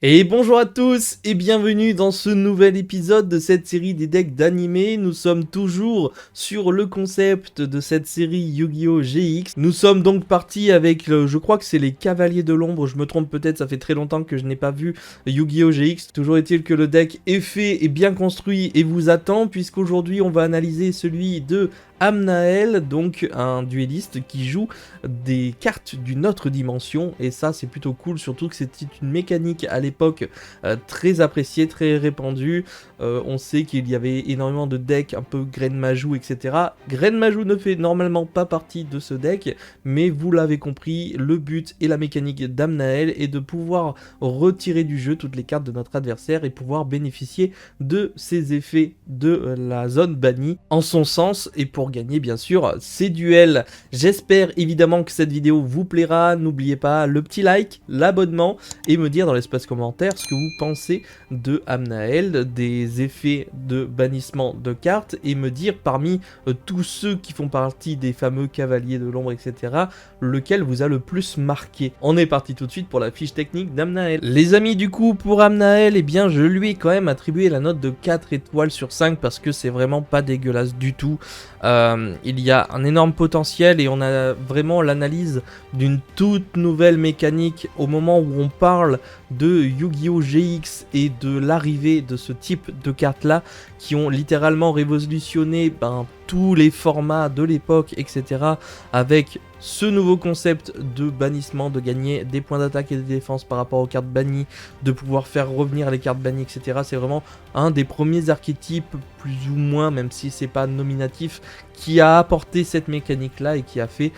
Et bonjour à tous et bienvenue dans ce nouvel épisode de cette série des decks d'animé. Nous sommes toujours sur le concept de cette série Yu-Gi-Oh! GX. Nous sommes donc partis avec, je crois que c'est les Cavaliers de l'Ombre, je me trompe peut-être, ça fait très longtemps que je n'ai pas vu Yu-Gi-Oh! GX. Toujours est-il que le deck est fait et bien construit et vous attend, puisqu'aujourd'hui on va analyser celui de Amnael, donc un duelliste qui joue des cartes d'une autre dimension, et ça c'est plutôt cool, surtout que c'était une mécanique à l'époque très appréciée, très répandue. On sait qu'il y avait énormément de decks un peu Graine Majou, etc. Graine Majou ne fait normalement pas partie de ce deck, mais vous l'avez compris, le but et la mécanique d'Amnael est de pouvoir retirer du jeu toutes les cartes de notre adversaire et pouvoir bénéficier de ses effets de la zone bannie en son sens, et pour gagner bien sûr ces duels. J'espère évidemment que cette vidéo vous plaira. N'oubliez pas le petit like, l'abonnement et me dire dans l'espace commentaire ce que vous pensez de Amnael, des effets de bannissement de cartes, et me dire parmi tous ceux qui font partie des fameux Cavaliers de l'Ombre, etc., lequel vous a le plus marqué. On est parti tout de suite pour la fiche technique d'Amnael. Les amis, du coup, pour Amnael, eh bien, je lui ai quand même attribué la note de 4 étoiles sur 5 parce que c'est vraiment pas dégueulasse du tout. Il y a un énorme potentiel et on a vraiment l'analyse d'une toute nouvelle mécanique au moment où on parle de Yu-Gi-Oh! GX et de l'arrivée de ce type de cartes là qui ont littéralement révolutionné tous les formats de l'époque, etc. avec ce nouveau concept de bannissement, de gagner des points d'attaque et de défense par rapport aux cartes bannies, de pouvoir faire revenir les cartes bannies, etc. C'est vraiment un des premiers archétypes, plus ou moins, même si c'est pas nominatif, qui a apporté cette mécanique là et qui a fait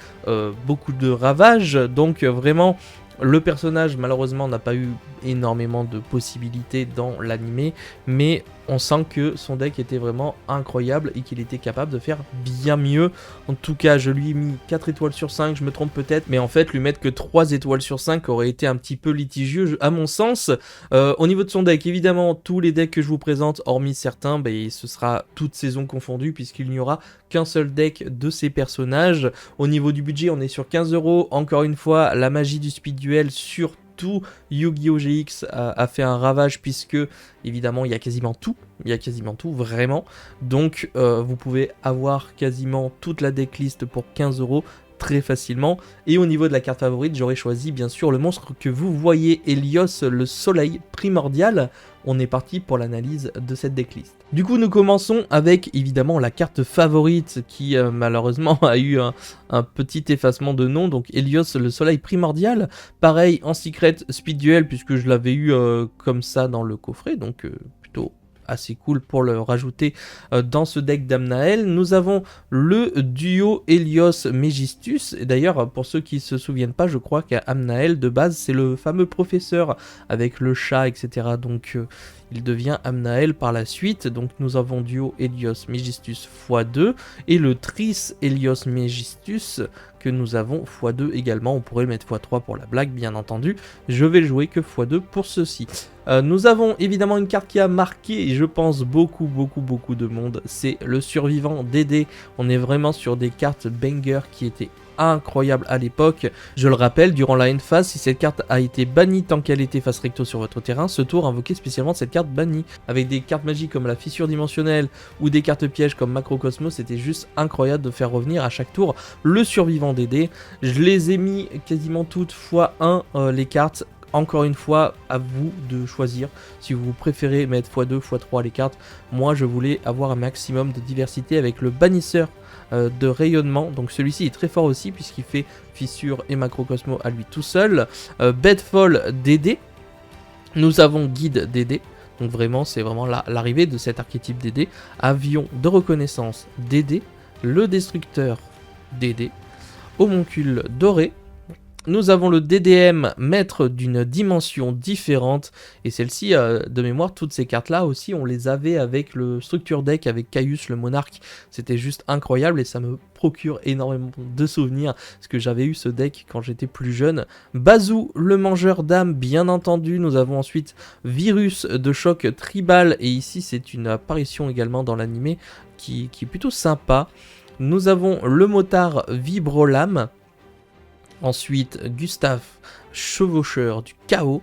beaucoup de ravages. Donc vraiment, le personnage malheureusement n'a pas eu énormément de possibilités dans l'animé, mais on sent que son deck était vraiment incroyable et qu'il était capable de faire bien mieux. En tout cas, je lui ai mis 4 étoiles sur 5, je me trompe peut-être, mais en fait, lui mettre que 3 étoiles sur 5 aurait été un petit peu litigieux à mon sens. Au niveau de son deck, évidemment, tous les decks que je vous présente, hormis certains, ce sera toute saison confondue, puisqu'il n'y aura qu'un seul deck de ces personnages. Au niveau du budget, on est sur 15 €. Encore une fois, la magie du speed duel sur tout Yu-Gi-Oh! GX a fait un ravage, puisque évidemment il y a quasiment tout vraiment, donc vous pouvez avoir quasiment toute la decklist pour 15 € très facilement. Et au niveau de la carte favorite, j'aurais choisi bien sûr le monstre que vous voyez, Helios, le soleil primordial. On est parti pour l'analyse de cette decklist. Du coup, nous commençons avec évidemment la carte favorite qui malheureusement a eu un petit effacement de nom. Donc Helios, le soleil primordial. Pareil en secret speed duel, puisque je l'avais eu comme ça dans le coffret, donc plutôt assez cool pour le rajouter dans ce deck d'Amnael. Nous avons le duo Helios Megistus, et d'ailleurs pour ceux qui se souviennent pas, je crois qu'Amnael de base c'est le fameux professeur avec le chat, etc. Donc il devient Amnael par la suite. Donc nous avons duo Helios Megistus x2 et le Tris Helios Megistus que nous avons x2 également. On pourrait le mettre x3 pour la blague, bien entendu. Je vais jouer que x2 pour ceci. Nous avons évidemment une carte qui a marqué, et je pense beaucoup de monde, c'est le survivant Dédé. On est vraiment sur des cartes banger qui étaient incroyables à l'époque. Je le rappelle, durant la end phase, si cette carte a été bannie tant qu'elle était face recto sur votre terrain, ce tour invoquait spécialement cette carte bannie. Avec des cartes magiques comme la fissure dimensionnelle ou des cartes pièges comme Macrocosmos, c'était juste incroyable de faire revenir à chaque tour le survivant Dédé. Je les ai mis quasiment toutes x1 les cartes. Encore une fois, à vous de choisir si vous préférez mettre x2, x3 les cartes. Moi, je voulais avoir un maximum de diversité avec le bannisseur de rayonnement. Donc celui-ci est très fort aussi puisqu'il fait fissure et macrocosmo à lui tout seul. Bedfall Dédé. Nous avons Guide Dédé. Donc vraiment, c'est vraiment l'arrivée de cet archétype Dédé. Avion de reconnaissance Dédé. Le destructeur Dédé. Homoncule doré. Nous avons le DDM, maître d'une dimension différente, et celle-ci, de mémoire, toutes ces cartes-là aussi, on les avait avec le structure deck, avec Caius le monarque. C'était juste incroyable et ça me procure énormément de souvenirs, parce que j'avais eu ce deck quand j'étais plus jeune. Bazou, le mangeur d'âme, bien entendu. Nous avons ensuite Virus de choc tribal, et ici c'est une apparition également dans l'animé qui est plutôt sympa. Nous avons le motard Vibrolame. Ensuite, Gustave, chevaucheur du chaos.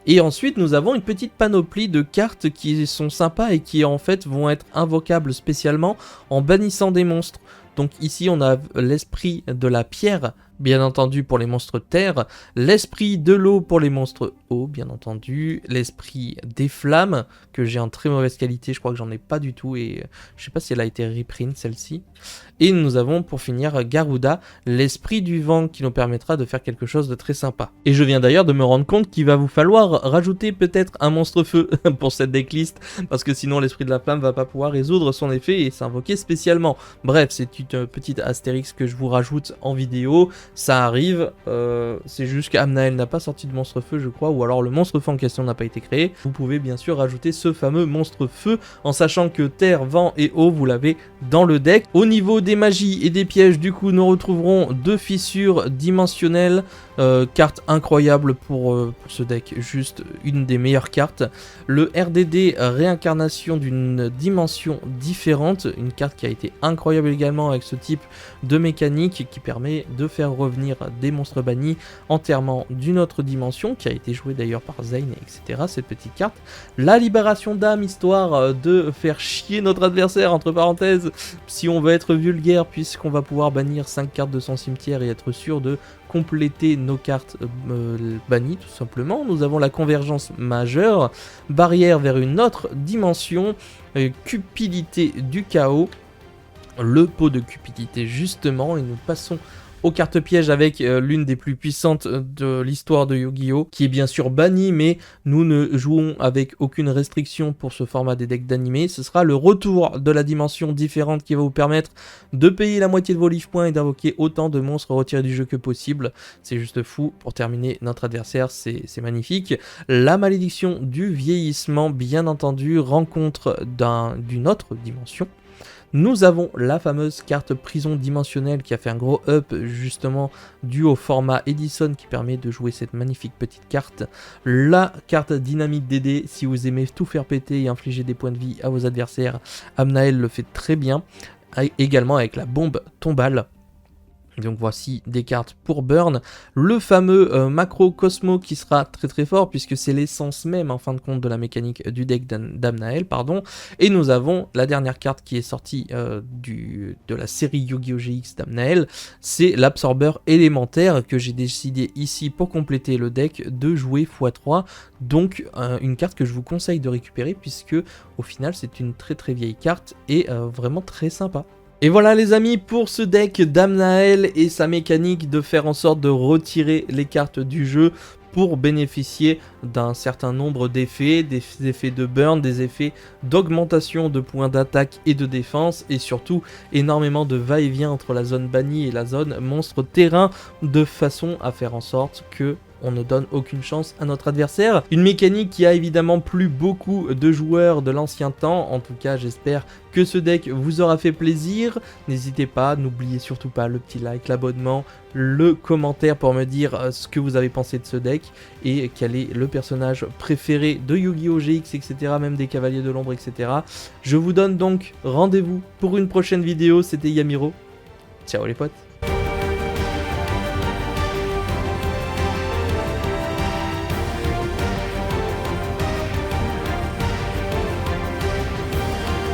Et ensuite nous avons une petite panoplie de cartes qui sont sympas et qui en fait vont être invocables spécialement en bannissant des monstres. Donc ici on a l'esprit de la pierre, bien entendu pour les monstres terre, l'esprit de l'eau pour les monstres eau, bien entendu, l'esprit des flammes, que j'ai en très mauvaise qualité, je crois que j'en ai pas du tout, et je sais pas si elle a été reprint celle-ci. Et nous avons pour finir Garuda, l'esprit du vent qui nous permettra de faire quelque chose de très sympa. Et je viens d'ailleurs de me rendre compte qu'il va vous falloir rajouter peut-être un monstre feu pour cette decklist, parce que sinon l'esprit de la flamme va pas pouvoir résoudre son effet et s'invoquer spécialement. Bref, c'est une petite astérix que je vous rajoute en vidéo, ça arrive, c'est juste qu'Amnael n'a pas sorti de monstre feu je crois, ou alors le monstre feu en question n'a pas été créé. Vous pouvez bien sûr rajouter ce fameux monstre feu, en sachant que terre, vent et eau vous l'avez dans le deck. Au niveau des magies et des pièges, du coup nous retrouverons 2 fissures dimensionnelles, carte incroyable pour ce deck, juste une des meilleures cartes. Le RDD, réincarnation d'une dimension différente, une carte qui a été incroyable également avec ce type de mécanique qui permet de faire revenir des monstres bannis entièrement d'une autre dimension, qui a été jouée d'ailleurs par Zane, etc. cette petite carte. La libération d'âme, histoire de faire chier notre adversaire, entre parenthèses, si on veut être vulgaire, puisqu'on va pouvoir bannir 5 cartes de son cimetière et être sûr de compléter nos cartes bannies tout simplement. Nous avons la convergence majeure, barrière vers une autre dimension, cupidité du chaos, le pot de cupidité justement, et nous passons aux cartes pièges avec l'une des plus puissantes de l'histoire de Yu-Gi-Oh! Qui est bien sûr bannie, mais nous ne jouons avec aucune restriction pour ce format des decks d'animé. Ce sera le retour de la dimension différente qui va vous permettre de payer la moitié de vos life points et d'invoquer autant de monstres retirés du jeu que possible. C'est juste fou. Pour terminer notre adversaire, c'est magnifique. La malédiction du vieillissement, bien entendu, rencontre d'une autre dimension. Nous avons la fameuse carte prison dimensionnelle qui a fait un gros up justement dû au format Edison qui permet de jouer cette magnifique petite carte. La carte dynamite DD, si vous aimez tout faire péter et infliger des points de vie à vos adversaires, Amnael le fait très bien. Également avec la bombe tombale. Donc voici des cartes pour Burn, le fameux Macro Cosmo qui sera très très fort puisque c'est l'essence même en fin de compte de la mécanique du deck d'Amnael, pardon. Et nous avons la dernière carte qui est sortie de la série Yu-Gi-Oh! GX d'Amnael, c'est l'absorbeur élémentaire que j'ai décidé ici pour compléter le deck de jouer x3. Donc une carte que je vous conseille de récupérer puisque au final c'est une très très vieille carte et vraiment très sympa. Et voilà les amis pour ce deck d'Amnael et sa mécanique de faire en sorte de retirer les cartes du jeu pour bénéficier d'un certain nombre d'effets, des effets de burn, des effets d'augmentation de points d'attaque et de défense et surtout énormément de va-et-vient entre la zone bannie et la zone monstre terrain de façon à faire en sorte que on ne donne aucune chance à notre adversaire. Une mécanique qui a évidemment plu beaucoup de joueurs de l'ancien temps. En tout cas, j'espère que ce deck vous aura fait plaisir. N'hésitez pas, n'oubliez surtout pas le petit like, l'abonnement, le commentaire pour me dire ce que vous avez pensé de ce deck et quel est le personnage préféré de Yu-Gi-Oh! GX, etc. Même des Cavaliers de l'Ombre, etc. Je vous donne donc rendez-vous pour une prochaine vidéo. C'était Yamiro. Ciao les potes.